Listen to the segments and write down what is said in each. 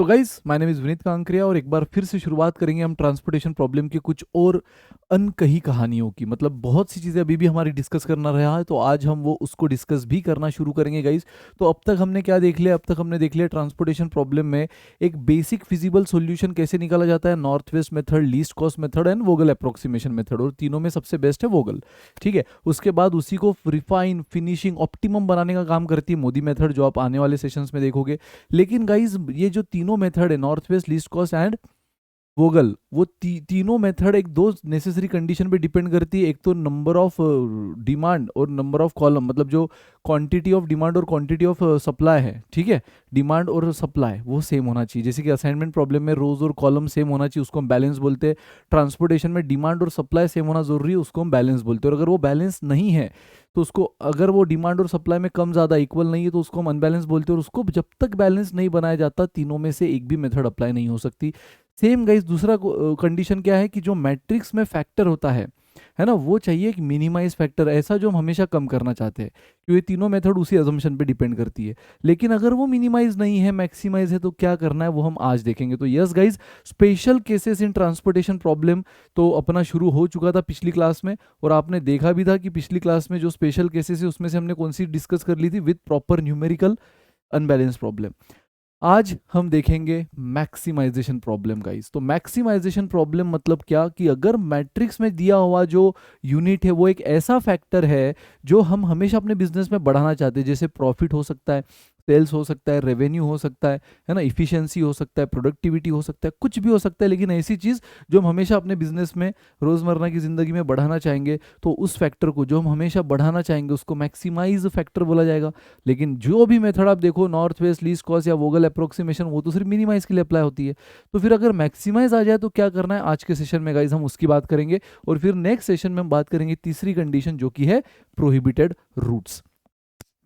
तो guys my name is Vineet Kankaria और एक बार फिर से शुरुआत करेंगे हम ट्रांसपोर्टेशन प्रॉब्लम की कुछ और अनकही कहानियों की। मतलब बहुत सी चीज़ें अभी भी हमारी डिस्कस करना रहा है, तो आज हम वो उसको डिस्कस भी करना शुरू करेंगे गाइस। तो अब तक हमने क्या देख लिया? अब तक हमने देख लिया ट्रांसपोर्टेशन प्रॉब्लम में एक बेसिक फिजिबल सॉल्यूशन कैसे निकाला जाता है, north west method, least cost method and Vogel approximation method, और तीनों में सबसे बेस्ट है वोगल। ठीक है, उसके बाद उसी को रिफाइन, फिनिशिंग, ऑप्टिमम बनाने का काम करती है मोदी मेथड, जो आप आने वाले सेशंस में देखोगे। लेकिन गाइज ये जो तीनों मेथड है, north west, least cost and Vogel, वो तीनों मेथड एक दो नेसेसरी कंडीशन पे डिपेंड करती है। एक तो नंबर ऑफ डिमांड और नंबर ऑफ कॉलम, मतलब जो क्वांटिटी ऑफ डिमांड और क्वांटिटी ऑफ सप्लाई है, ठीक है, डिमांड और सप्लाई वो सेम होना चाहिए। जैसे कि असाइनमेंट प्रॉब्लम में रोज और कॉलम सेम होना चाहिए, उसको हम बैलेंस बोलते हैं। ट्रांसपोर्टेशन में डिमांड और सप्लाई सेम होना जरूरी है, उसको हम बैलेंस बोलते हैं। और अगर वो बैलेंस नहीं है तो उसको, अगर वो डिमांड और सप्लाई में कम ज़्यादा इक्वल नहीं है तो उसको हम अनबैलेंस बोलते हैं। और उसको जब तक बैलेंस नहीं बनाया जाता, तीनों में से एक भी मेथड अप्लाई नहीं हो सकती। सेम गाइस दूसरा कंडीशन क्या है कि जो मैट्रिक्स में फैक्टर होता है ना, वो चाहिए एक मिनिमाइज फैक्टर, ऐसा जो हम हमेशा कम करना चाहते हैं, क्योंकि ये तीनों मेथड उसी अजम्पशन पे डिपेंड करती है। लेकिन अगर वो मिनिमाइज नहीं है, मैक्सिमाइज है, तो क्या करना है वो हम आज देखेंगे। तो yes guys, special cases in transportation problem तो अपना शुरू हो चुका था पिछली क्लास में, और आपने देखा भी था कि पिछली क्लास में जो स्पेशल केसेस है उसमें से हमने कौन सी डिस्कस कर ली थी, with proper numerical unbalance problem. आज हम देखेंगे मैक्सिमाइजेशन प्रॉब्लम गाइस। तो मैक्सिमाइजेशन प्रॉब्लम मतलब क्या, कि अगर मैट्रिक्स में दिया हुआ जो यूनिट है वो एक ऐसा फैक्टर है जो हम हमेशा अपने बिजनेस में बढ़ाना चाहते हैं, जैसे प्रॉफिट हो सकता है, सेल्स हो सकता है, रेवेन्यू हो सकता है ना, इफिशिएंसी हो सकता है, प्रोडक्टिविटी हो सकता है, कुछ भी हो सकता है, लेकिन ऐसी चीज़ जो हम हमेशा अपने बिजनेस में रोज़मर्रा की ज़िंदगी में बढ़ाना चाहेंगे, तो उस फैक्टर को जो हम हमेशा बढ़ाना चाहेंगे उसको मैक्सिमाइज फैक्टर बोला जाएगा। लेकिन जो भी मेथड आप देखो, नॉर्थ वेस्ट, लीस्ट कॉस्ट या वोगल अप्रोक्सीमेशन, वो तो सिर्फ मिनिमाइज के लिए अप्लाई होती है। तो फिर अगर मैक्सिमाइज आ जाए तो क्या करना है, आज के सेशन में गाइज हम उसकी बात करेंगे। और फिर नेक्स्ट सेशन में हम बात करेंगे तीसरी कंडीशन, जो कि है प्रोहिबिटेड रूट्स।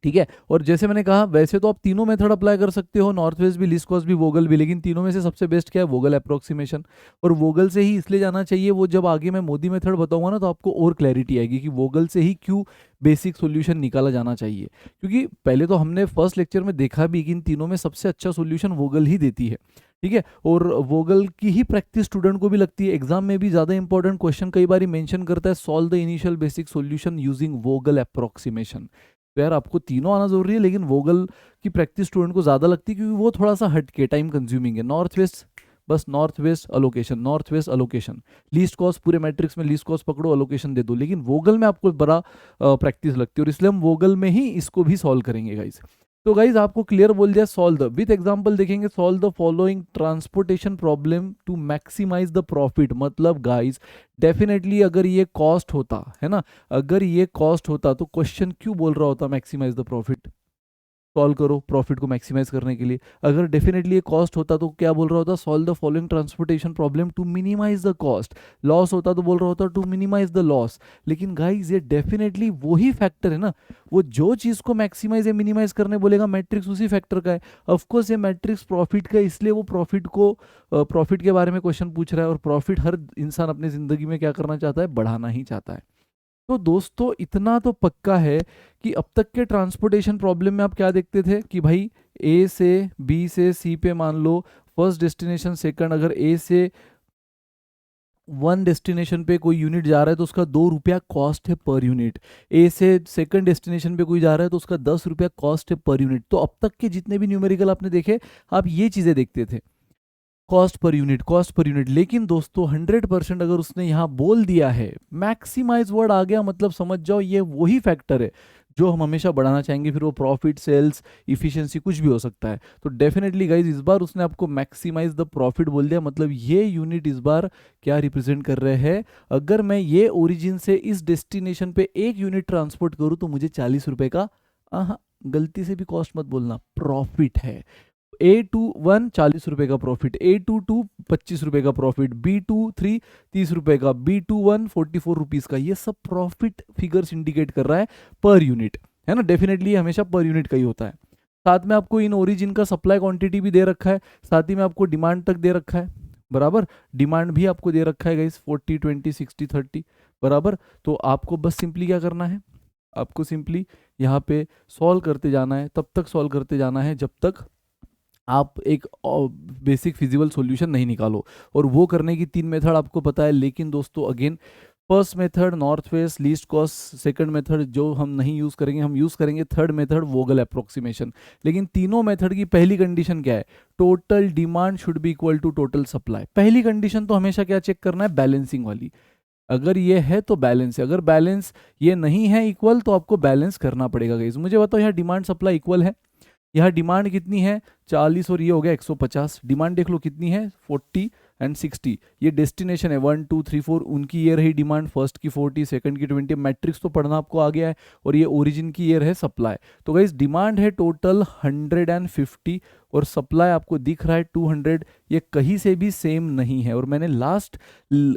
ठीक है, और जैसे मैंने कहा, वैसे तो आप तीनों मेथड अप्लाई कर सकते हो, नॉर्थ वेस्ट भी, लीस्ट कॉस्ट भी, वोगल भी, लेकिन तीनों में से सबसे बेस्ट क्या है, वोगल अप्रोक्सीमेशन। और वोगल से ही इसलिए जाना चाहिए, वो जब आगे मैं मोदी मेथड बताऊंगा ना तो आपको और क्लैरिटी आएगी कि वोगल से ही क्यों बेसिक सॉल्यूशन निकाला जाना चाहिए। क्योंकि पहले तो हमने फर्स्ट लेक्चर में देखा भी कि इन तीनों में सबसे अच्छा सॉल्यूशन वोगल ही देती है। ठीक है, और वोगल की ही प्रैक्टिस स्टूडेंट को भी लगती है। एग्जाम में भी ज़्यादा इंपॉर्टेंट क्वेश्चन कई बार मेंशन करता है, solve the initial basic solution using Vogel approximation. तो यार आपको तीनों आना जरूरी है, लेकिन वोगल की प्रैक्टिस स्टूडेंट को ज़्यादा लगती है, क्योंकि वो थोड़ा सा हट के टाइम कंज्यूमिंग है। नॉर्थ वेस्ट, बस north west allocation, north west allocation, least cost, पूरे मैट्रिक्स में लीस्ट कॉस्ट पकड़ो, अलोकेशन दे दो। लेकिन वोगल में आपको बड़ा प्रैक्टिस लगती है, और इसलिए हम वोगल में ही इसको भी सॉल्व करेंगे गाइज। तो गाइज आपको क्लियर बोल दिया, सॉल्व द, विथ एग्जांपल देखेंगे, solve the following transportation problem to maximise the profit. मतलब गाइज डेफिनेटली अगर ये कॉस्ट होता है ना, अगर ये कॉस्ट होता तो क्वेश्चन क्यों बोल रहा होता मैक्सिमाइज द प्रॉफिट, सॉल्व करो प्रॉफिट को मैक्सिमाइज करने के लिए। अगर डेफिनेटली ये कॉस्ट होता तो क्या बोल रहा होता, solve the following transportation problem to minimise the cost. Loss होता तो बोल रहा होता टू मिनिमाइज द लॉस। लेकिन गाइज ये डेफिनेटली वही फैक्टर है ना, वो जो चीज़ को मैक्सिमाइज या मिनिमाइज करने बोलेगा, मैट्रिक्स उसी फैक्टर का है। ऑफकोर्स ये मैट्रिक्स प्रॉफिट का है, इसलिए वो प्रॉफिट को, प्रॉफिट के बारे में क्वेश्चन पूछ रहा है। और प्रॉफिट हर इंसान अपनी जिंदगी में क्या करना चाहता है, बढ़ाना ही चाहता है। तो दोस्तों इतना तो पक्का है कि अब तक के ट्रांसपोर्टेशन प्रॉब्लम में आप क्या देखते थे कि भाई ए से बी से सी पे, मान लो फर्स्ट डेस्टिनेशन सेकंड, अगर ए से वन डेस्टिनेशन पे कोई यूनिट जा रहा है तो उसका 2 रुपया कॉस्ट है पर यूनिट। ए से सेकंड डेस्टिनेशन पे कोई जा रहा है तो उसका 10 रुपया कॉस्ट है पर यूनिट। तो अब तक के जितने भी न्यूमेरिकल आपने देखे, आप ये चीज़ें देखते थे, cost per unit, cost per unit. लेकिन दोस्तों 100% अगर उसने यहाँ बोल दिया है, मैक्सिमाइज वर्ड आ गया, मतलब समझ जाओ ये वही फैक्टर है जो हम हमेशा बढ़ाना चाहेंगे। फिर वो प्रॉफिट, सेल्स, इफिशिएंसी, कुछ भी हो सकता है। तो डेफिनेटली गाइज इस बार उसने आपको मैक्सिमाइज द प्रॉफिट बोल दिया, मतलब ये यूनिट इस बार क्या रिप्रेजेंट कर रहे हैं, अगर मैं ये ओरिजिन से इस डेस्टिनेशन पे एक यूनिट ट्रांसपोर्ट करूँ तो मुझे 40 रुपए का, हाँ गलती से भी कॉस्ट मत बोलना, प्रॉफिट है। A21 40 रुपए का प्रॉफिट, A22 25 रुपए का प्रॉफिट, B23 30 रुपए का, B21 44 रुपीज का। ये सब प्रॉफिट फिगर्स इंडिकेट कर रहा है पर यूनिट, है ना। डेफिनेटली हमेशा पर यूनिट का ही होता है। साथ में आपको इन ओरिजिन का सप्लाई क्वांटिटी भी दे रखा है, साथ ही में आपको डिमांड तक दे रखा है, बराबर। डिमांड भी आपको दे रखा है गाइस, 40 20 60 30, बराबर। तो आपको बस सिंपली क्या करना है, आपको सिंपली यहाँ पे सॉल्व करते जाना है, तब तक सॉल्व करते जाना है जब तक आप एक बेसिक फिजिबल सॉल्यूशन नहीं निकालो। और वो करने की 3 मेथड आपको पता है, लेकिन दोस्तों again first method north west least cost, second method जो हम नहीं यूज़ करेंगे, हम यूज़ करेंगे थर्ड मेथड वोगल अप्रोक्सीमेशन। लेकिन तीनों मेथड की पहली कंडीशन क्या है? Total demand should be equal to total supply. पहली कंडीशन तो हमेशा क्या चेक करना है? बैलेंसिंग वाली। अगर ये है तो बैलेंस है, अगर बैलेंस ये नहीं है इक्वल तो आपको बैलेंस करना पड़ेगा गाइस। मुझे बताओ यहाँ डिमांड सप्लाई इक्वल है? यहाँ डिमांड कितनी है? 40 और ये हो गया 150। डिमांड देख लो कितनी है? 40 एंड 60। ये डेस्टिनेशन है 1 2 3 4, उनकी ये रही डिमांड, फर्स्ट की 40, सेकंड की 20। मैट्रिक्स तो पढ़ना आपको आ गया है। और ये ओरिजिन की ये रहे सप्लाई। तो गाइस डिमांड है टोटल 150 और सप्लाई आपको दिख रहा है 200। ये कहीं से भी सेम नहीं है। और मैंने लास्ट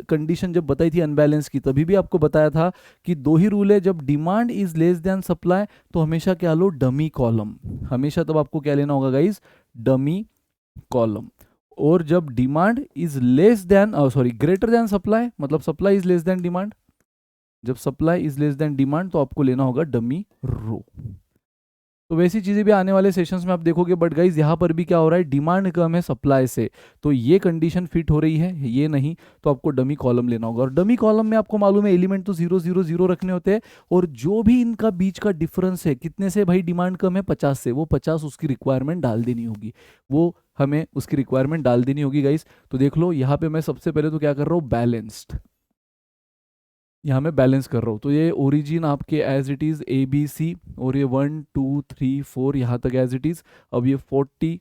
कंडीशन जब बताई थी अनबैलेंस की, तभी भी आपको बताया था कि दो ही रूल है, जब demand is less then supply तो हमेशा क्या लो? Dummy column. हमेशा तब आपको क्या लेना होगा गाइस? Dummy column. और जब demand is less than sorry greater than supply, मतलब supply is less than demand, जब supply is less than demand तो आपको लेना होगा डमी रो। तो वैसी चीजें भी आने वाले सेशंस में आप देखोगे। बट गाइज यहाँ पर भी क्या हो रहा है? डिमांड कम है सप्लाई से, तो ये कंडीशन फिट हो रही है, ये नहीं, तो आपको डमी कॉलम लेना होगा। और डमी कॉलम में आपको मालूम है एलिमेंट तो 0 0 0 रखने होते हैं। और जो भी इनका बीच का डिफरेंस है, कितने से भाई? डिमांड कम है 50 से, वो 50 उसकी रिक्वायरमेंट डाल देनी होगी, वो हमें उसकी रिक्वायरमेंट डाल देनी होगी गाइज। तो देख लो यहाँ पे मैं सबसे पहले तो क्या कर रहा हूँ? बैलेंस्ड, यहाँ मैं बैलेंस कर रहा हूँ। तो ये ओरिजिन आपके एज इट इज़ ABC, और ये 1 2 3 4 यहाँ तक एज इट इज़। अब ये 40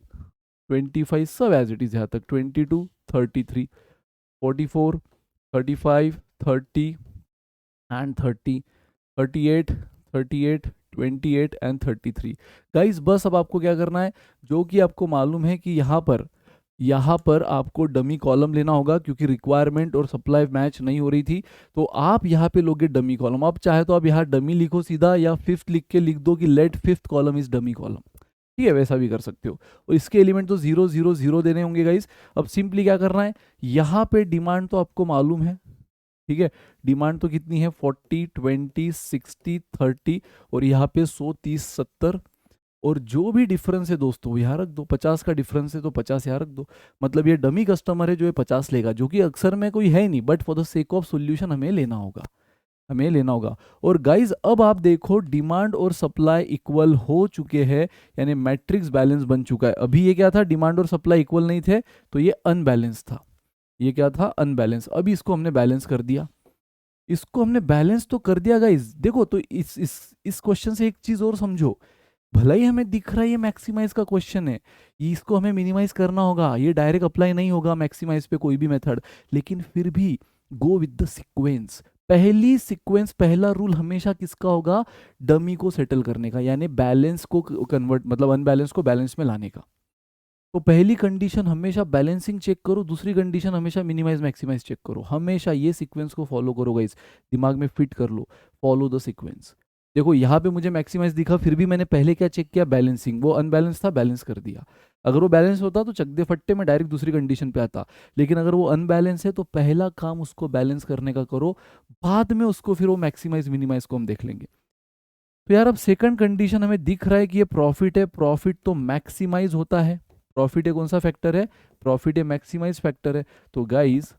25 सब एज इट इज़ यहाँ तक, 22 33 44 35 30 एंड 30 38 38 28 एंड 33। गाइस बस अब आपको क्या करना है? जो कि आपको मालूम है कि यहाँ पर आपको डमी कॉलम लेना होगा, क्योंकि रिक्वायरमेंट और सप्लाई मैच नहीं हो रही थी। तो आप यहाँ पे लोगे डमी कॉलम। आप चाहे तो आप यहाँ डमी लिखो सीधा, या फिफ्थ लिख के लिख दो कि let fifth column is dummy column. ठीक है, वैसा भी कर सकते हो। और इसके एलिमेंट तो 0 0 0 देने होंगे गाइस। अब सिंपली क्या करना है? यहाँ पे डिमांड तो आपको मालूम है, ठीक है। डिमांड तो कितनी है? 40 20 60 30, और यहाँ पे 100 30 70। और जो भी डिफरेंस है दोस्तों यहाँ रख दो। 50 का डिफरेंस है तो 50 यहाँ रख दो। मतलब ये डमी कस्टमर है जो ये 50 लेगा, जो कि अक्सर में कोई है नहीं, but for the sake of solution हमें लेना होगा, हमें लेना होगा। और गाइज अब आप देखो डिमांड और सप्लाई इक्वल हो चुके हैं, यानी मैट्रिक्स बैलेंस बन चुका है। अभी ये क्या था? डिमांड और सप्लाई इक्वल नहीं थे, तो ये अनबैलेंस था। ये क्या था? अनबैलेंस। अभी इसको हमने बैलेंस कर दिया, इसको हमने बैलेंस तो कर दिया गाइज। देखो तो इस क्वेश्चन से एक चीज और समझो। भला ही हमें दिख रहा है ये मैक्सिमाइज का क्वेश्चन है, इसको हमें मिनिमाइज करना होगा, ये डायरेक्ट अप्लाई नहीं होगा मैक्सिमाइज पे कोई भी मेथड। लेकिन फिर भी गो विद द सीक्वेंस। पहली सीक्वेंस, पहला रूल हमेशा किसका होगा? डमी को सेटल करने का, यानी बैलेंस को कन्वर्ट, मतलब अनबैलेंस को बैलेंस में लाने का। तो पहली कंडीशन हमेशा बैलेंसिंग चेक करो, दूसरी कंडीशन हमेशा मिनिमाइज मैक्सिमाइज चेक करो। हमेशा ये सीक्वेंस को फॉलो करो गाइस, दिमाग में फिट कर लो, फॉलो द सीक्वेंस। देखो यहाँ पे मुझे मैक्सिमाइज दिखा, फिर भी मैंने पहले क्या चेक किया? बैलेंसिंग। वो अनबैलेंस था, बैलेंस कर दिया। अगर वो बैलेंस होता तो चक दे फट्टे में डायरेक्ट दूसरी कंडीशन पे आता। लेकिन अगर वो अनबैलेंस है तो पहला काम उसको बैलेंस करने का करो, बाद में उसको फिर वो मैक्सिमाइज मिनिमाइज को हम देख लेंगे। तो यार अब सेकंड कंडीशन हमें दिख रहा है कि ये प्रॉफिट है, प्रॉफिट तो मैक्सिमाइज होता है। प्रॉफिट है कौन सा फैक्टर है? प्रॉफिट है मैक्सिमाइज फैक्टर है। तो गाइज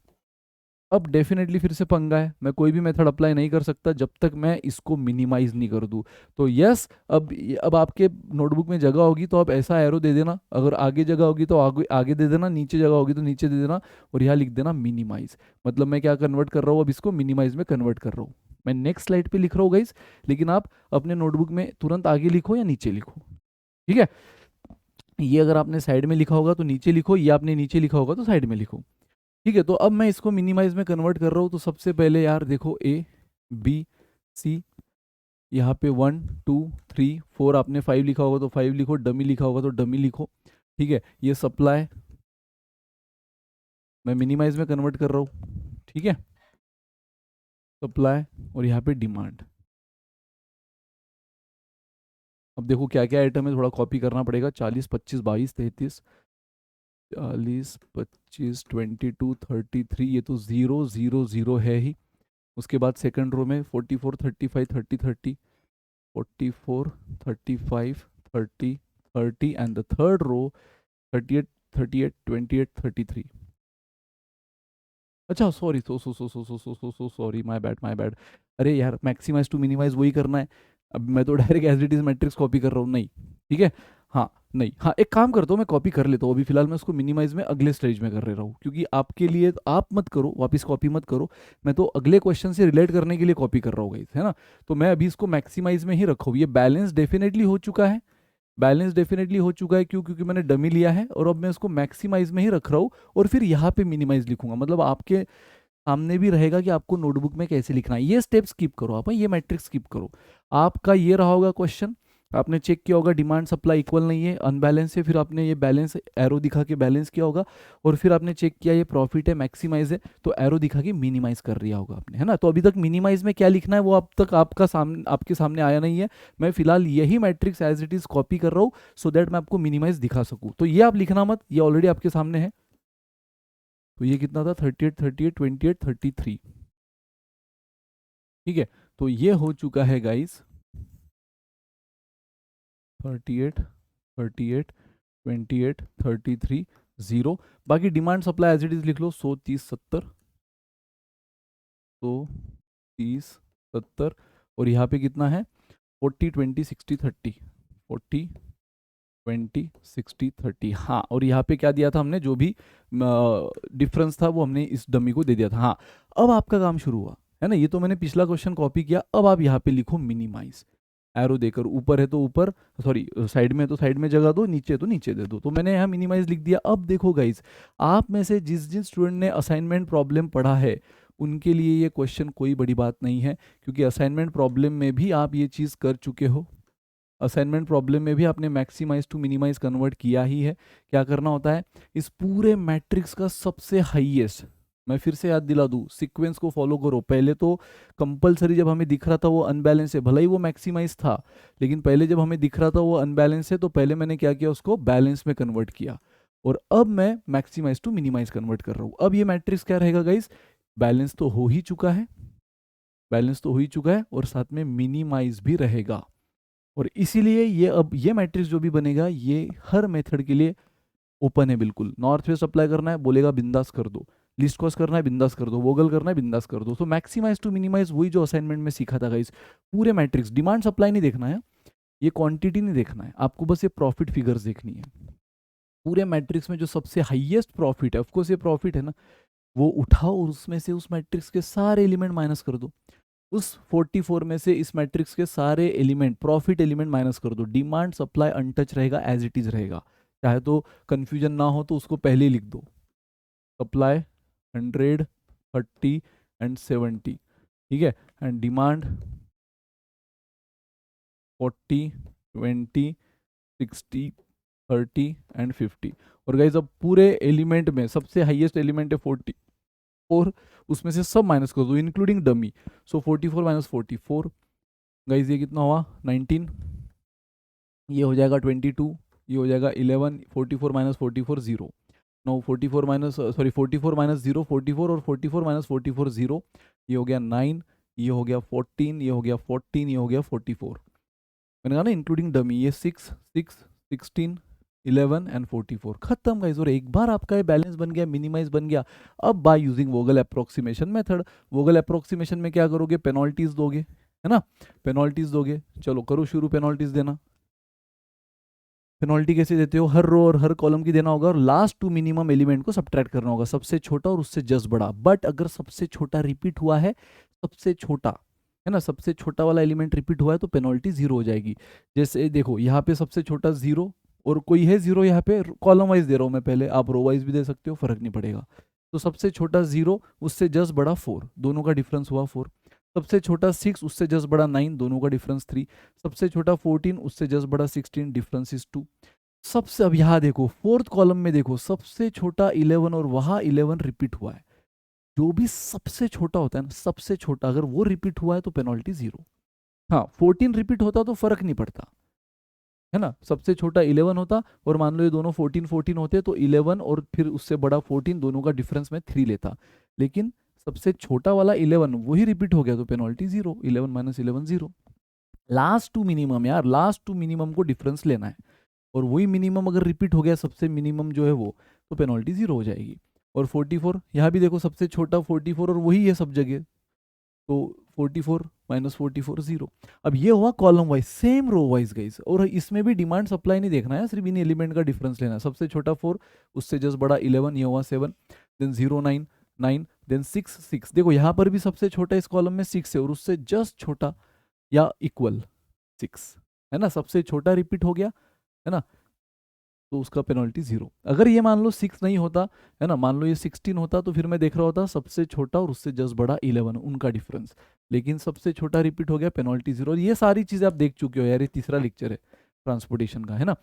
अब डेफिनेटली फिर से पंगा है, मैं कोई भी मेथड अप्लाई नहीं कर सकता जब तक मैं इसको मिनिमाइज नहीं कर दूं। तो यस, अब आपके नोटबुक में जगह होगी तो आप ऐसा एरो दे देना, अगर आगे जगह होगी तो आगे आगे दे देना, नीचे जगह होगी तो नीचे दे देना, और यहाँ लिख देना मिनिमाइज। मतलब मैं क्या कन्वर्ट कर रहा हूँ? अब इसको मिनिमाइज में कन्वर्ट कर रहा हूँ। मैं नेक्स्ट स्लाइड पे लिख रहा हूँ गाइज, लेकिन आप अपने नोटबुक में तुरंत आगे लिखो या नीचे लिखो, ठीक है। ये अगर आपने साइड में लिखा होगा तो नीचे लिखो, ये आपने नीचे लिखा होगा तो साइड में लिखो, ठीक है। तो अब मैं इसको मिनिमाइज में कन्वर्ट कर रहा हूँ। तो सबसे पहले यार देखो ABC, यहाँ पे 1 2 3 4, आपने 5 लिखा होगा तो 5 लिखो, डमी लिखा होगा तो डमी लिखो, ठीक है। ये सप्लाई मैं मिनिमाइज में कन्वर्ट कर रहा हूँ, ठीक है, सप्लाई। और यहाँ पे डिमांड। अब देखो क्या क्या आइटम है, थोड़ा कॉपी करना पड़ेगा। 40 25 22 33, 40 25 22 33, ये तो 0 0 0 है ही। उसके बाद सेकंड रो में 44 35 30 30, 44 35 30 30, एंड द थर्ड रो 38, 38, 28, 33। अच्छा sorry, so sorry, my bad. अरे यार, मैक्सिमाइज टू मिनिमाइज वही करना है। अब मैं तो direct as it is matrix copy कर रहा हूँ, नहीं। ठीक है। हाँ, नहीं, हाँ, एक काम करता हूँ, मैं कॉपी कर लेता हूँ अभी फिलहाल। मैं उसको मिनिमाइज में अगले स्टेज में कर ले रहा हूँ, क्योंकि आपके लिए आप मत करो, वापस कॉपी मत करो। मैं तो अगले क्वेश्चन से रिलेट करने के लिए कॉपी कर रहा हूँ गाइस, है ना। तो मैं अभी इसको मैक्सिमाइज में ही रखा हूँ। ये बैलेंस डेफिनेटली हो चुका है। बैलेंस डेफिनेटली हो चुका है, क्यों? क्योंकि मैंने डमी लिया है और अब मैं इसको मैक्सिमाइज में ही रख रहा हूँ। और फिर यहाँ पे मिनिमाइज लिखूंगा, मतलब आपके सामने भी रहेगा कि आपको नोटबुक में कैसे लिखना है। ये स्टेप स्किप करो आप, ये मैट्रिक्स स्किप करो। आपका ये रहा होगा क्वेश्चन, आपने चेक किया होगा डिमांड सप्लाई इक्वल नहीं है, अनबैलेंस है, फिर आपने ये बैलेंस एरो दिखा के बैलेंस किया होगा। और फिर आपने चेक किया ये प्रॉफिट है, मैक्सिमाइज है, तो एरो दिखा के मिनिमाइज कर दिया होगा आपने, है ना। तो अभी तक मिनिमाइज में क्या लिखना है वो अब तक आपके सामने आया नहीं है। मैं फिलहाल यही matrix as it is copy कर रहा हूँ, सो दैट मैं आपको मिनिमाइज दिखा सकूँ। तो ये आप लिखना मत, ये ऑलरेडी आपके सामने है। तो ये कितना था? 38, 38, 28, 33। ठीक है। तो ये हो चुका है गाइस, 38, 38, 28, 33, 0। बाकी demand supply as it is लिख लो, 100, 30, 70, 100, 30, 70। और यहाँ पे कितना है? 40, 20, 60, 30, 40, 20, 60, 30। हाँ, और यहाँ पे क्या दिया था हमने? जो भी डिफरेंस था वो हमने इस डमी को दे दिया था। हाँ, अब आपका काम शुरू हुआ, है ना। ये तो मैंने पिछला क्वेश्चन कॉपी किया, अब आप यहाँ पे लिखो मिनिमाइज, एरो देकर। ऊपर है तो ऊपर, सॉरी साइड में है तो साइड में जगह दो, नीचे है तो नीचे दे दो। तो मैंने यहाँ मिनिमाइज लिख दिया। अब देखो गाइज, आप में से जिस जिन स्टूडेंट ने असाइनमेंट प्रॉब्लम पढ़ा है उनके लिए ये क्वेश्चन कोई बड़ी बात नहीं है, क्योंकि असाइनमेंट प्रॉब्लम में भी आप ये चीज़ कर चुके हो। असाइनमेंट प्रॉब्लम में भी आपने मैक्सिमाइज टू मिनिमाइज कन्वर्ट किया ही है। क्या करना होता है? इस पूरे मैट्रिक्स का सबसे हाईएस्ट, मैं फिर से याद दिला दूं, सीक्वेंस को फॉलो करो। पहले तो कंपलसरी जब हमें दिख रहा था वो अनबैलेंस है, भले ही वो मैक्सिमाइज था, लेकिन पहले जब हमें दिख रहा था वो अनबैलेंस है, तो पहले मैंने क्या किया? उसको बैलेंस में कन्वर्ट किया। और अब मैं मैक्सिमाइज टू मिनिमाइज कन्वर्ट कर रहा हूँ। अब ये मैट्रिक्स क्या रहेगा गाइस? बैलेंस तो हो ही चुका है, बैलेंस तो हो ही चुका है, और साथ में मिनिमाइज भी रहेगा। और इसीलिए ये अब ये मैट्रिक्स जो भी बनेगा ये हर मेथड के लिए ओपन है बिल्कुल। नॉर्थ वेस्ट अप्लाई करना है, बोलेगा बिंदास कर दो। लिस्ट कॉस्ट करना है, बिंदास कर दो। वोगल करना है, बिंदास कर दो। तो मैक्सिमाइज टू मिनिमाइज वही जो असाइनमेंट में सीखा था गाइस। पूरे मैट्रिक्स, डिमांड सप्लाई नहीं देखना है, ये क्वांटिटी नहीं देखना है आपको, बस ये प्रॉफिट फिगर्स देखनी है। पूरे मैट्रिक्स में जो सबसे हाईएस्ट प्रॉफिट है, ऑफकोर्स ये प्रॉफिट है ना, वो उठाओ और उसमें से उस मैट्रिक्स के सारे एलिमेंट माइनस कर दो। उस 44 में से इस मैट्रिक्स के सारे एलिमेंट, प्रॉफिट एलिमेंट माइनस कर दो। डिमांड सप्लाई अनटच रहेगा, एज इट इज रहेगा। चाहे तो कंफ्यूजन ना हो तो उसको पहले ही लिख दो, सप्लाई 100, 30 एंड 70। ठीक है। And demand 40, 20, 60, 30 and 50। और गाइज अब पूरे एलिमेंट में सबसे हाईएस्ट एलिमेंट है 44, उसमें से सब माइनस कर दो इंक्लूडिंग डमी। सो 44 माइनस 44, गाइज ये कितना हुआ? 19। ये हो जाएगा 22, ये हो जाएगा 11। 44 minus 44 0। No 44 minus, sorry 44 minus 0 44, और 44 माइनस 44 0। ये हो गया 9, ये हो गया 14, ये हो गया 14, ये हो गया 44। मैंने कहा ना इंक्लूडिंग डमी, ये 6, 6, 16, 11 एंड 44। खत्म गाइस। और एक बार आपका ये बैलेंस बन गया, मिनिमाइज बन गया। अब by using Vogel approximation method, Vogel approximation में क्या करोगे? पेनल्टीज दोगे, है ना। पेनल्टीज दोगे, चलो करो शुरू पेनल्टीज देना। पेनल्टी कैसे देते हो? हर रो और हर कॉलम की देना होगा, और लास्ट टू मिनिमम एलिमेंट को सब्ट्रैक्ट करना होगा, सबसे छोटा और उससे जस्ट बड़ा। बट अगर सबसे छोटा रिपीट हुआ है, सबसे छोटा, है ना, सबसे छोटा वाला एलिमेंट रिपीट हुआ है, तो पेनल्टी 0 हो जाएगी। जैसे देखो यहाँ पे सबसे छोटा 0, और कोई है 0 यहाँ पे, कॉलम वाइज दे रहा हूँ मैं पहले, आप रो वाइज भी दे सकते हो, फर्क नहीं पड़ेगा। तो सबसे छोटा 0, उससे जस्ट बड़ा 4, दोनों का डिफरेंस हुआ 4। सबसे छोटा 6, उससे जस्ट बड़ा 9, दोनों का डिफरेंस 3। सबसे छोटा 14, उससे जस्ट बड़ा 16, डिफरेंस इज 2। सबसे, अब यहाँ देखो फोर्थ कॉलम में देखो, सबसे छोटा 11 और वहां 11 रिपीट हुआ है। जो भी सबसे छोटा होता है ना, सबसे छोटा, अगर वो रिपीट हुआ है तो पेनल्टी 0। हाँ, 14 रिपीट होता तो फर्क नहीं पड़ता, है ना। सबसे छोटा 11 होता, और मान लो ये दोनों 14 14 होते, तो 11 और फिर उससे बड़ा 14, दोनों का डिफरेंस में 3 लेता। लेकिन सबसे छोटा वाला 11 वही रिपीट हो गया, तो penalty 0, 11 minus 11 0। Last two minimum यार, लास्ट टू मिनिमम को डिफरेंस लेना है। और वही मिनिमम अगर रिपीट हो गया सबसे मिनिमम जो है वो, तो पेनल्टी 0 हो जाएगी। और 44 यहाँ भी देखो सबसे छोटा 44 और वही है सब जगह, तो 44 माइनस 44 0। अब ये हुआ column wise, same row wise guys, और इसमें भी डिमांड सप्लाई नहीं देखना है, सिर्फ इन एलिमेंट का डिफरेंस लेना है। सबसे छोटा 4, उससे जस्ट बड़ा 11, ये हुआ 7, देन 0 9 9, देन 6 6। देखो यहाँ पर भी सबसे छोटा इस कॉलम में 6 है और उससे जस्ट छोटा या इक्वल 6 है ना, सबसे छोटा रिपीट हो गया है ना, तो उसका पेनल्टी 0। अगर ये मान लो 6 नहीं होता है ना, मान लो ये 16 होता, तो फिर मैं देख रहा होता सबसे छोटा और उससे जस्ट बड़ा 11 उनका डिफरेंस, लेकिन सबसे छोटा रिपीट हो गया, पेनल्टी 0। और ये सारी चीज़ें आप देख चुके हो यार, ये तीसरा लेक्चर है ट्रांसपोर्टेशन का है ना।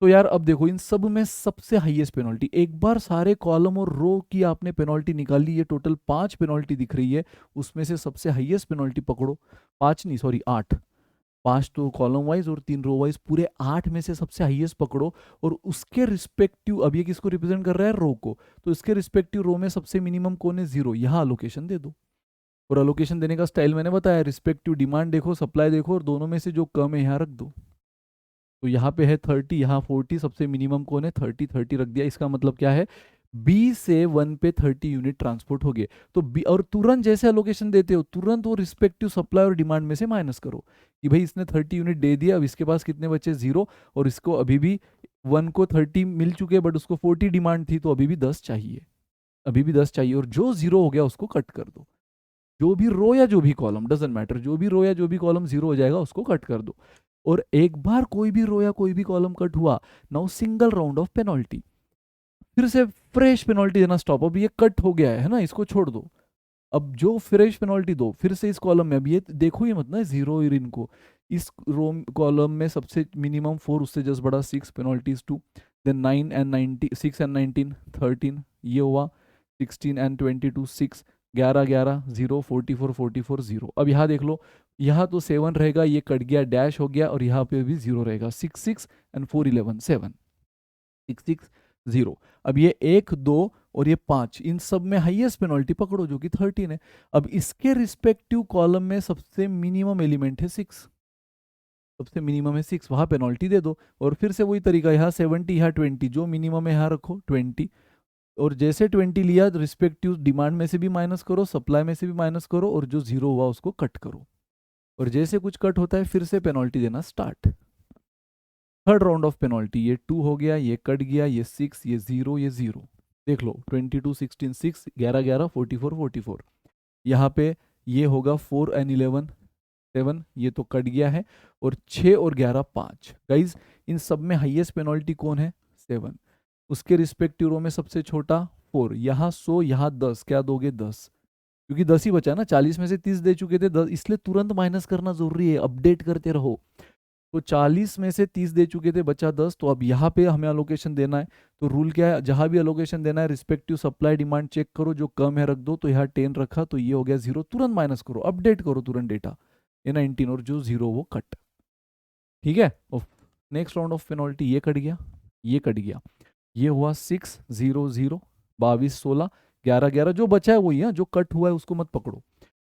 तो यार अब देखो इन सब में सबसे हाईएस्ट पेनल्टी, एक बार सारे कॉलम और रो की आपने पेनल्टी निकाली, ये टोटल 5 पेनल्टी दिख रही है, उसमें से सबसे हाईएस्ट पेनल्टी पकड़ो, 5 नहीं सॉरी 8, 5 तो कॉलम वाइज और 3 रो वाइज, पूरे 8 में से सबसे हाईएस्ट पकड़ो और उसके रिस्पेक्टिव, अब ये किसको रिप्रेजेंट कर रहा है, रो को, तो इसके रिस्पेक्टिव रो में सबसे मिनिमम कौन है, 0, यहाँ अलोकेशन दे दो। और अलोकेशन देने का स्टाइल मैंने बताया, रिस्पेक्टिव डिमांड देखो, सप्लाई देखो, और दोनों में से जो कम है यहाँ रख दो। तो यहाँ पे है 30, यहाँ 40, सबसे मिनिमम कौन है, 30, 30 रख दिया। इसका मतलब क्या है, बी से 1 पे 30 यूनिट ट्रांसपोर्ट हो गए, तो बी, और तुरंत जैसे अलोकेशन देते हो तुरंत वो रिस्पेक्टिव सप्लाई और डिमांड में से माइनस करो कि भाई इसने 30 यूनिट दे दिया, अब इसके पास कितने बचे, 0, और इसको अभी भी 1 को 30 मिल चुके बट उसको 40 डिमांड थी, तो अभी भी 10 चाहिए, अभी भी 10 चाहिए, और जो 0 हो गया उसको कट कर दो। जो भी रो या जो भी कॉलम डजेंट मैटर, जो भी रो या जो भी कॉलम 0 हो जाएगा उसको कट कर दो। और एक बार कोई भी रो या कोई भी कॉलम कट हुआ, now single round of penalty, फिर से फ्रेश पेनल्टी देना स्टॉप। अब ये कट हो गया है ना, इसको छोड़ दो, अब जो फ्रेश पेनल्टी दो फिर से इस कॉलम में। अब ये देखो ये मत ना 0 और इनको, इस रो कॉलम में सबसे मिनिमम 4, उससे जस्ट बड़ा 6, पेनल्टीज 2, देन 9 एंड 90, 6 एंड 19 13, ये हुआ 16 एंड 22 6, 11 11 0, 44 44 0। अब यहाँ देख लो, यहाँ तो 7 रहेगा, ये कट गया, डैश हो गया, और यहाँ पे भी 0 रहेगा, 6 6 एंड 4 11 7, 6 6 0। अब ये 1 2 और ये 5, इन सब में हाईएस्ट पेनल्टी पकड़ो जो कि 13 है। अब इसके रिस्पेक्टिव कॉलम में सबसे मिनिमम एलिमेंट है 6, सबसे मिनिमम है 6, वहाँ पेनल्टी दे दो। और फिर से वही तरीका, यहाँ 70 यहाँ 20, जो मिनिमम है यहाँ रखो 20, और जैसे 20 लिया रिस्पेक्टिव डिमांड में से भी माइनस करो, सप्लाई में से भी माइनस करो, और जो 0 हुआ उसको कट करो। और जैसे कुछ कट होता है फिर से पेनल्टी देना start. Third round of penalty, ये 2 हो गया, ये कट गया, ये 6, ये 0, ये 0, देख लो 22 16 6, 11 11 44 44। यहाँ पे ये होगा 4 एंड 11 7, ये तो कट गया है, और 6 और 11 5। गाइज इन सब में हाईएस्ट पेनल्टी कौन है, 7, उसके रिस्पेक्टिव रो में सबसे छोटा 4, यहाँ 100 यहाँ 10, क्या दोगे 10, क्योंकि 10 ही बचा ना, 40 में से 30 दे चुके थे 10, इसलिए तुरंत माइनस करना जरूरी है, अपडेट करते रहो। तो 40 में से 30 दे चुके थे, बचा 10, तो अब यहाँ पे हमें अलोकेशन देना है। तो रूल क्या है, जहाँ भी अलोकेशन देना है रिस्पेक्टिव सप्लाई डिमांड चेक करो, जो कम है रख दो, तो यहाँ 10 रखा तो ये हो गया 0, तुरंत माइनस करो, अपडेट करो तुरंत डेटा, ये 19 और जो 0 वो कट, ठीक है। नेक्स्ट राउंड ऑफ पेनल्टी, ये कट गया, ये कट गया, ये हुआ 6 0 0, 22 16 11 11, जो बचा है वही है, जो कट हुआ है उसको मत पकड़ो।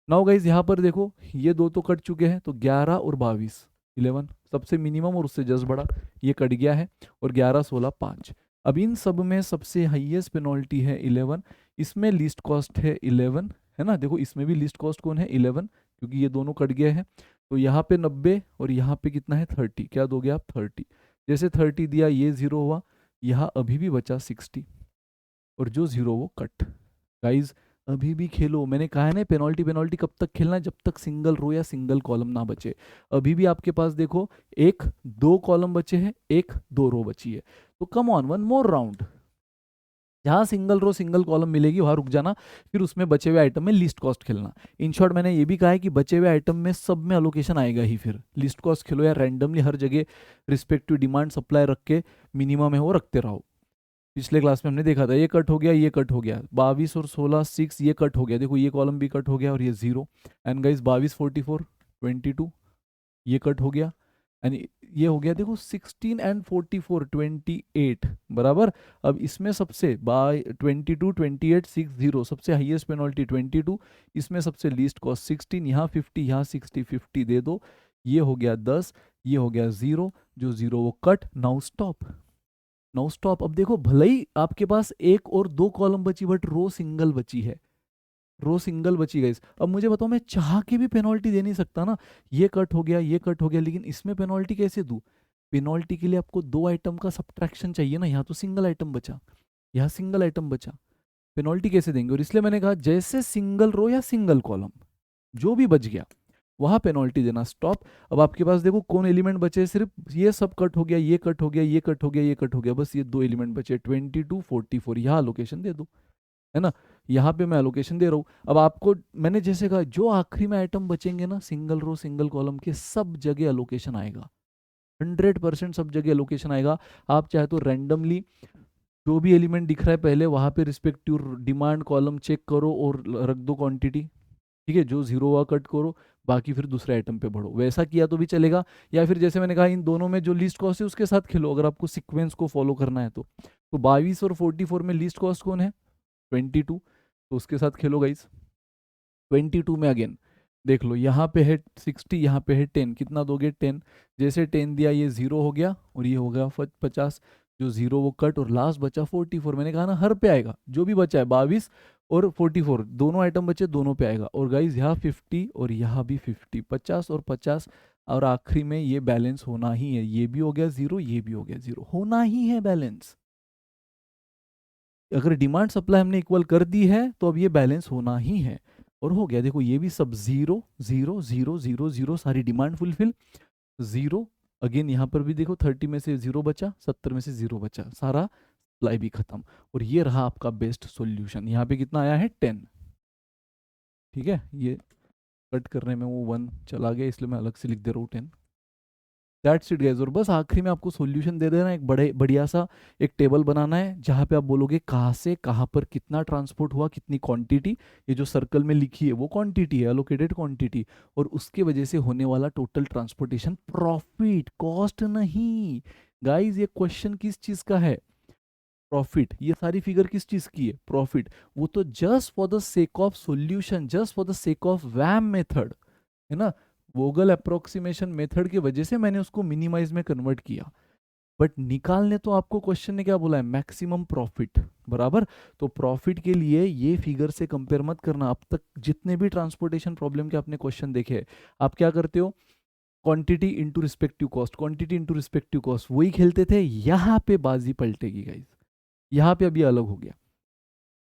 नाउ गाइज यहाँ पर देखो, ये दो तो कट चुके हैं, तो 11 और 22 11, सबसे मिनिमम और उससे जस्ट बड़ा, ये कट गया है, और 11 16 5। अब इन सब में सबसे हाईएस्ट पेनल्टी है 11, इसमें लिस्ट कॉस्ट है 11, है ना, देखो इसमें भी लिस्ट कॉस्ट कौन है 11, क्योंकि ये दोनों कट गए हैं। तो यहाँ पे 90 और यहाँ पे कितना है 30, क्या दोगे आप 30, जैसे 30 दिया ये 0 हुआ, यहाँ अभी भी बचा 60, और जो 0 वो कट। गाइज अभी भी खेलो, मैंने कहा है ना पेनल्टी, पेनल्टी कब तक खेलना है, जब तक सिंगल रो या सिंगल कॉलम ना बचे। अभी भी आपके पास देखो 1 2 कॉलम बचे हैं, 1 2 रो बची है, तो come on one more round, जहाँ सिंगल रो सिंगल कॉलम मिलेगी वहाँ रुक जाना, फिर उसमें बचे हुए आइटम में लिस्ट कॉस्ट खेलना। इन शॉर्ट मैंने ये भी कहा है कि बचे हुए आइटम में सब में अलोकेशन आएगा ही, फिर लिस्ट कॉस्ट खेलो या रैंडमली हर जगह रिस्पेक्टिव डिमांड सप्लाई रख के मिनिमम है वो रखते रहो। पिछले क्लास में हमने देखा था, ये कट हो गया, ये कट हो गया, 22 और 16 6, ये कट हो गया, देखो ये कॉलम भी कट हो गया, और ये 0, एंड गाइस 22 44 22, ये कट हो गया, एंड ये हो गया देखो 16 एंड 44 28 बराबर। अब इसमें सबसे 22 28 60, सबसे हाईएस्ट पेनल्टी 22, इसमें सबसे लीस्ट कॉस्ट 16, यहाँ 50 यहाँ 60 50 दे दो, ये हो गया 10, ये हो गया 0, जो 0 वो cut, now stop. Now stop. अब देखो भले ही आपके पास एक और दो कॉलम बची, बट रो सिंगल बची है, रो सिंगल बची गई। अब मुझे बताओ, मैं चाह के भी पेनल्टी दे नहीं सकता ना, ये कट हो गया, ये कट हो गया, लेकिन इसमें पेनल्टी कैसे दूं? पेनल्टी के लिए आपको दो आइटम का सब्ट्रैक्शन चाहिए ना, यहाँ तो सिंगल आइटम बचा, यहाँ सिंगल आइटम बचा, पेनल्टी कैसे देंगे? और इसलिए मैंने कहा जैसे सिंगल रो या सिंगल कॉलम जो भी बच गया वहां पेनल्टी देना, स्टॉप। अब आपके पास देखो कौन एलिमेंट बचे, सिर्फ ये सब कट हो गया, ये कट हो गया, ये कट हो गया, ये कट हो गया, बस ये दो एलिमेंट बचे, 22 44, यहाँ लोकेशन दे दो, है ना, यहाँ पे मैं एलोकेशन दे रहा हूँ। अब आपको मैंने जैसे कहा, जो आखिरी में आइटम बचेंगे ना, सिंगल रो सिंगल कॉलम के, सब जगह एलोकेशन आएगा, 100% सब जगह एलोकेशन आएगा। आप चाहे तो रैंडमली जो भी एलिमेंट दिख रहा है पहले वहां पे रिस्पेक्टिव डिमांड कॉलम चेक करो और रख दो क्वांटिटी, ठीक है, जो जीरो हुआ कट करो, बाकी फिर दूसरे आइटम पे बढ़ो, वैसा किया तो भी चलेगा। या फिर जैसे मैंने कहा, इन दोनों में जो लीस्ट कॉस्ट है उसके साथ खेलो, अगर आपको सीक्वेंस को फॉलो करना है तो 22 और 44 में लीस्ट कॉस्ट कौन है? 22, तो उसके साथ खेलो गाइस। 22 में अगेन देख लो, यहाँ पे है 60, यहाँ पे है 10, कितना दोगे? 10, जैसे 10 दिया ये 0 हो गया और ये हो गया 50, जो 0 वो कट और लास्ट बचा 44। मैंने कहा ना हर पे आएगा, जो भी बचा है 22 और 44 दोनों आइटम बचे, दोनों पे आएगा। और गाइज यहाँ 50 और यहाँ भी 50, 50 और 50, और आखिरी में ये बैलेंस होना ही है, ये भी हो गया 0, ये भी हो गया 0, होना ही है बैलेंस। अगर डिमांड सप्लाई हमने इक्वल कर दी है तो अब ये बैलेंस होना ही है, और हो गया। देखो ये भी सब 0 0 0 0 0, सारी डिमांड फुलफिल, 0। अगेन यहाँ पर भी देखो 30 में से 0 बचा, 70 में से 0 बचा, सारा सप्लाई भी खत्म। और ये रहा आपका बेस्ट सॉल्यूशन। यहाँ पे कितना आया है? 10, ठीक है। ये कट करने में वो 1 चला गया, इसलिए मैं अलग से लिख दे रहा हूँ 10। That's it guys. और बस आखिरी में आपको सॉल्यूशन दे देना, एक बड़े बढ़िया सा एक टेबल बनाना है जहाँ पे आप बोलोगे कहाँ से कहाँ पर कितना ट्रांसपोर्ट हुआ, कितनी क्वांटिटी, ये जो सर्कल में लिखी है वो क्वांटिटी है, अलोकेटेड क्वांटिटी, और उसके वजह से होने वाला टोटल ट्रांसपोर्टेशन प्रॉफिट, कॉस्ट नहीं। गाइस ये क्वेश्चन किस चीज का है? प्रॉफिट। ये सारी फिगर किस चीज की है? प्रॉफिट। वो तो just for the sake of solution, just for the sake of VAM method, है ना, वोगल अप्रोक्सीमेशन मेथड की वजह से मैंने उसको मिनिमाइज में कन्वर्ट किया। बट निकालने तो आपको क्वेश्चन ने क्या बोला है? मैक्सिमम प्रॉफिट, बराबर। तो प्रॉफिट के लिए ये फिगर से कंपेयर मत करना। अब तक जितने भी ट्रांसपोर्टेशन प्रॉब्लम के आपने क्वेश्चन देखे हैं, आप क्या करते हो? Quantity into respective cost, quantity into respective cost, वही खेलते थे। यहाँ पे बाजी पलटेगी गाइस, यहाँ पे अभी अलग हो गया,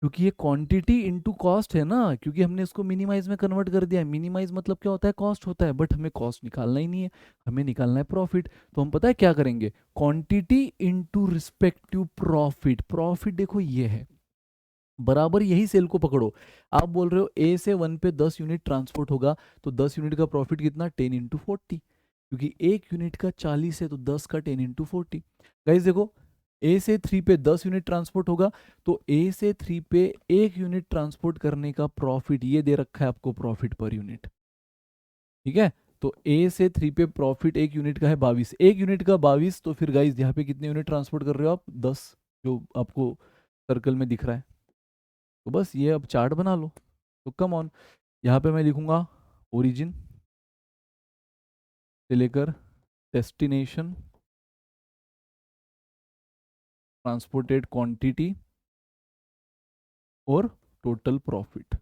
क्योंकि ये क्वांटिटी इनटू कॉस्ट है ना, क्योंकि हमने इसको मिनिमाइज में कन्वर्ट कर दिया है। मिनिमाइज मतलब क्या होता है? कॉस्ट होता है, बट हमें कॉस्ट निकालना ही नहीं है, हमें निकालना है प्रॉफिट। तो हम पता है क्या करेंगे? Quantity into respective profit. Profit देखो ये है, बराबर यही सेल को पकड़ो। आप बोल रहे हो ए से 1 पे 10 यूनिट ट्रांसपोर्ट होगा, तो 10 यूनिट का प्रॉफिट कितना? 10 इंटू 40, क्योंकि एक यूनिट का 40 है, तो 10 का 10 इंटू 40। गाइज देखो, ए से 3 पे 10 यूनिट ट्रांसपोर्ट होगा, तो ए से 3 पे 1 यूनिट ट्रांसपोर्ट करने का प्रॉफिट ये दे रखा है आपको, प्रॉफिट पर यूनिट, ठीक है। तो ए से 3 पे प्रॉफिट 1 यूनिट का है 22, 1 यूनिट का 22, तो फिर गाइज यहाँ पे कितने यूनिट ट्रांसपोर्ट कर रहे हो आप? 10, जो आपको सर्कल में दिख रहा है। तो बस ये अब चार्ट बना लो। तो कम ऑन, यहाँ पे मैं लिखूंगा ओरिजिन से लेकर डेस्टिनेशन, ट्रांसपोर्टेड क्वांटिटी और टोटल प्रॉफिट।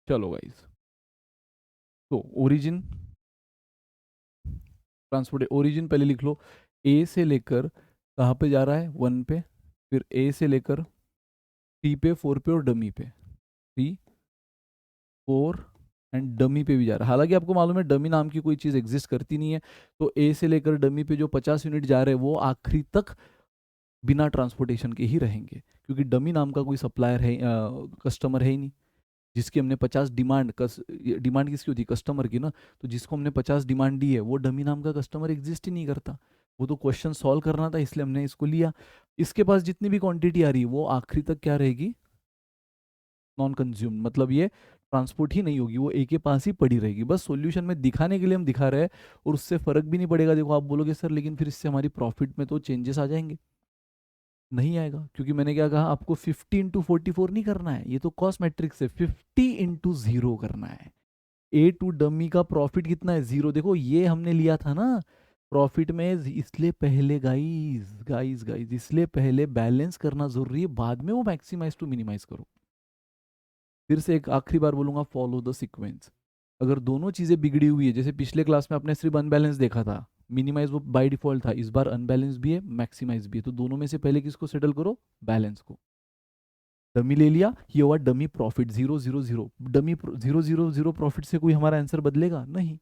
चलो गाइस, तो ओरिजिन ट्रांसपोर्ट, ओरिजिन पहले लिख लो। ए से लेकर कहाँ पे जा रहा है? 1 पे, फिर ए से लेकर 3 पे, 4 पे और डमी पे, 3 4 एंड डमी पे भी जा रहा है। हालांकि आपको मालूम है डमी नाम की कोई चीज़ एग्जिस्ट करती नहीं है, तो ए से लेकर डमी पे जो 50 यूनिट जा रहे हैं वो आखिरी तक बिना ट्रांसपोर्टेशन के ही रहेंगे, क्योंकि डमी नाम का कोई सप्लायर है, कस्टमर है ही नहीं। जिसकी हमने 50 डिमांड, डिमांड किसकी होती है? कस्टमर की ना। तो जिसको हमने 50 डिमांड दी है वो डमी नाम का कस्टमर एग्जिस्ट ही नहीं करता। वो तो क्वेश्चन सॉल्व करना था, इसलिए हमने इसको लिया। इसके पास जितनी भी क्वांटिटी आ रही है वो आखिरी तक क्या रहेगी? नॉन कंज्यूम, मतलब ये ट्रांसपोर्ट ही नहीं होगी, वो ए के पास ही पड़ी रहेगी। बस सॉल्यूशन में दिखाने के लिए हम दिखा रहे हैं, और उससे फर्क भी नहीं पड़ेगा। देखो आप बोलोगे सर लेकिन फिर इससे हमारी प्रॉफिट में तो चेंजेस आ जाएंगे। नहीं आएगा, क्योंकि मैंने क्या कहा आपको? 50 इंटू 44 नहीं करना है, ये तो कॉस्ट मैट्रिक्स है, 50 इंटू 0 करना है। A2 डमी का प्रॉफिट कितना है 0। देखो ये हमने लिया था ना प्रॉफिट में, इसलिए पहले गाइस गाइस गाइस इसलिए पहले बैलेंस करना जरूरी है, बाद में वो मैक्सिमाइज टू मिनिमाइज करो। फिर से एक आखिरी बार बोलूंगा, फॉलो द सीक्वेंस। अगर दोनों चीजें बिगड़ी हुई है, जैसे पिछले क्लास में आपने सिर्फ अनबैलेंस देखा था, मिनिमाइज वो बाय डिफॉल्ट था, इस बार अनबैलेंस भी है मैक्सिमाइज भी है, तो दोनों में से पहले किसको सेटल करो, बैलेंस को। डमी ले लिया, ये हुआ डमी प्रॉफिट 000, डमी 000 प्रॉफिट से कोई हमारा आंसर बदलेगा नहीं।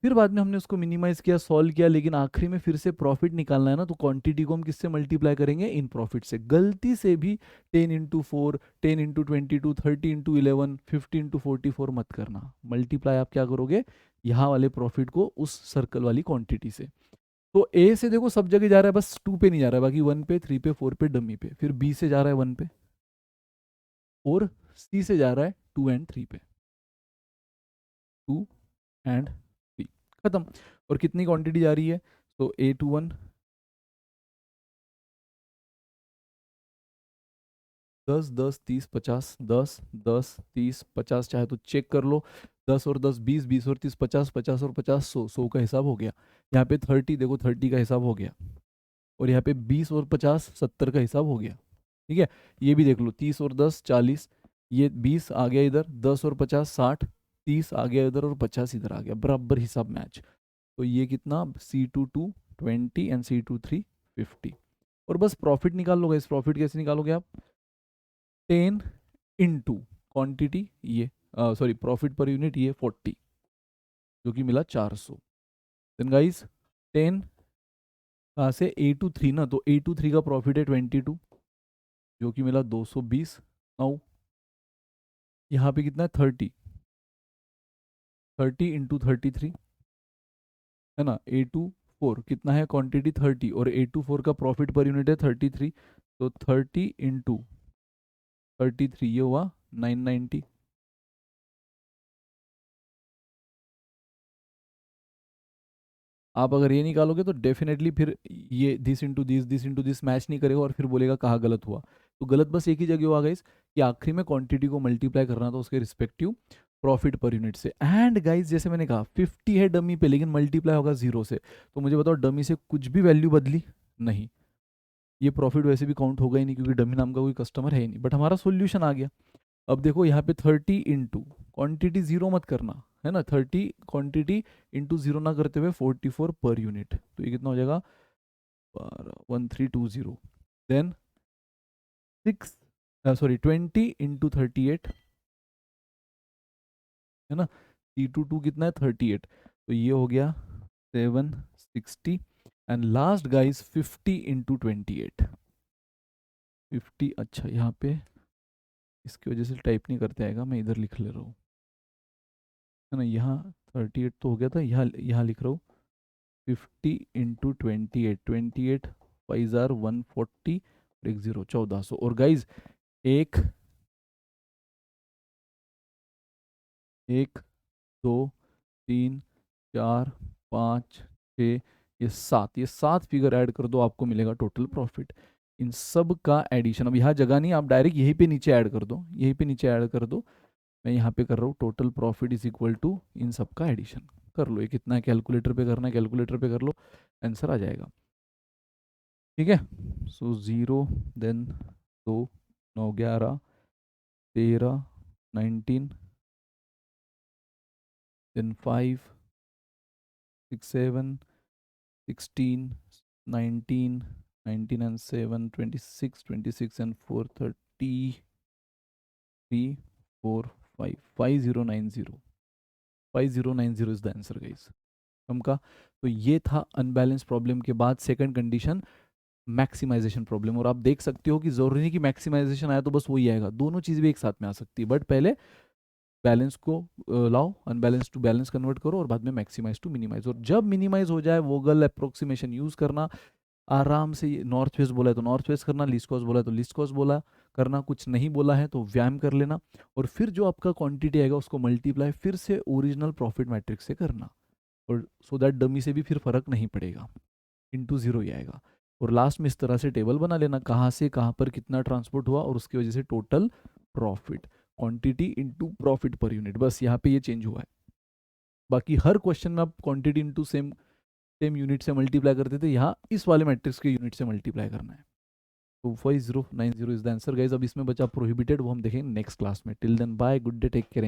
फिर बाद में हमने उसको मिनिमाइज किया, सॉल्व किया, लेकिन आखिरी में फिर से प्रॉफिट निकालना है ना, तो क्वांटिटी को हम किससे मल्टीप्लाई करेंगे, इन प्रॉफिट से। गलती से भी 10 इंटू 4, 10 इंटू 22, 30 इंटू 11, 50 इंटू 44 मत करना। मल्टीप्लाई आप क्या करोगे, यहाँ वाले प्रॉफिट को उस सर्कल वाली क्वांटिटी से। तो ए से देखो सब जगह जा रहा है, बस 2 पे नहीं जा रहा है, बाकी 1 पे, 3 पे, 4 पे, डमी पे। फिर बी से जा रहा है 1 पे, और सी से जा रहा है 2 एंड 3 पे, 2 एंड 3, खत्म। और कितनी क्वांटिटी जा रही है, तो A21 10 10 30 50, 10 10 30 50, चाहे तो चेक कर लो, 10 और 10 20, 20 और 30 50, 50 और 50 100, 100 का हिसाब हो गया। यहाँ पे 30 देखो 30 का हिसाब हो गया, और यहाँ पे 20 और 50 70 का हिसाब हो गया। ठीक है, ये भी देख लो, 30 और 10 40, ये 20 आ गया इधर, 10 और 50 60, 30 आ गया इधर, और 50 इधर आ गया, बराबर हिसाब मैच। तो ये कितना, C22 20 एंड C23 50। और बस प्रॉफिट निकाल लोगे। इस प्रॉफिट कैसे निकालोगे आप, 10 इंटू क्वांटिटी ये, सॉरी प्रॉफिट पर यूनिट ये 40, जो कि मिला 400। देन गाइस 10 कहाँ से, A23 ना, तो A23 का प्रॉफिट है 22, जो कि मिला 220। नाउ यहाँ पे कितना है 30, 30 इंटू 33 है ना। A24 कितना है, क्वांटिटी 30, और A24 का प्रॉफिट पर यूनिट है 33, तो 30 इंटू 33 ये हुआ 990। आप अगर ये निकालोगे तो डेफिनेटली फिर ये दिस इंटू दिस मैच नहीं करेगा, और फिर बोलेगा कहाँ गलत हुआ। तो गलत बस एक ही जगह हुआ गाइस, कि आखिरी में क्वांटिटी को मल्टीप्लाई करना था उसके रिस्पेक्टिव प्रॉफिट पर यूनिट से। एंड गाइस जैसे मैंने कहा 50 है डमी पे, लेकिन मल्टीप्लाई होगा 0 से, तो मुझे बताओ डमी से कुछ भी वैल्यू बदली नहीं, ये प्रॉफिट वैसे भी काउंट होगा ही नहीं, क्योंकि डमी नाम का कोई कस्टमर है ही नहीं। बट हमारा सोल्यूशन आ गया। अब देखो यहाँ पे 30 इंटू क्वांटिटी 0 मत करना है ना, 30 क्वांटिटी इंटू 0 ना करते हुए 44 पर यूनिट, तो ये कितना हो जाएगा 1320। देन 6 सॉरी 20 इंटू 38 है ना, C22 कितना है 38, तो ये हो गया 760। एंड लास्ट गाइस 50 इंटू 28, 50, अच्छा यहाँ पे इसकी वजह से टाइप नहीं करते आएगा, मैं इधर लिख ले रहा हूँ है ना। यहाँ 38 तो हो गया था, यहाँ यहाँ लिख रहा हूँ 50 इंटू 28, 28 5 140, एक 0 1400। और गाइज एक 1 2 3 4 5 6 ये 7, ये 7 फिगर ऐड कर दो, आपको मिलेगा टोटल प्रॉफिट। इन सब का एडिशन, अब यहाँ जगह नहीं, आप डायरेक्ट यहीं पे नीचे ऐड कर दो, यहीं पे नीचे ऐड कर दो। मैं यहाँ पे कर रहा हूँ total profit is equal to इन सब का एडिशन कर लो। ये कितना है, कैलकुलेटर पे करना है, कैलकुलेटर पे कर लो, आंसर आ जाएगा। ठीक है, सो 0, then 2 9 11 13 19, then 5 6 7 16 19 19 and 7 26 26 and 4 33 4 5 5090, 5090 is the answer guys हम का। तो ये था अनबैलेंस प्रॉब्लम के बाद सेकंड कंडीशन, मैक्सिमाइजेशन प्रॉब्लम। और आप देख सकते हो कि जरूरी नहीं कि मैक्सिमाइजेशन आया तो बस वही आएगा, दोनों चीज़ भी एक साथ में आ सकती है। बट पहले बैलेंस को लाओ, अनबैलेंस टू बैलेंस कन्वर्ट करो, और बाद में मैक्सिमाइज टू मिनिमाइज। और जब मिनिमाइज हो जाए वोगल अप्रोक्सीमेशन यूज करना, आराम से। नॉर्थ वेस्ट बोला है तो नॉर्थ वेस्ट करना, लीस्ट कॉस्ट बोला है तो लीस्ट कॉस्ट बोला करना, कुछ नहीं बोला है तो व्यायाम कर लेना, और फिर जो आपका क्वांटिटी आएगा उसको मल्टीप्लाई फिर से ओरिजिनल प्रॉफिट मैट्रिक्स से करना, और सो दैट डमी से भी फिर फर्क नहीं पड़ेगा, इंटू 0 ही आएगा। और लास्ट में इस तरह से टेबल बना लेना, कहाँ से कहाँ पर कितना ट्रांसपोर्ट हुआ, और उसकी वजह से total profit. Quantity into profit per unit, बस यहाँ पे ये चेंज हुआ है। बाकी हर क्वेश्चन में आप quantity into same same unit से मल्टीप्लाई करते थे, यहाँ इस वाले मैट्रिक्स के यूनिट से मल्टीप्लाई करना है। तो 5090 इज द आंसर गाइज। अब इसमें बचा प्रोहिबिटेड, वो हम देखेंगे नेक्स्ट क्लास में। Till then bye, good day, take care.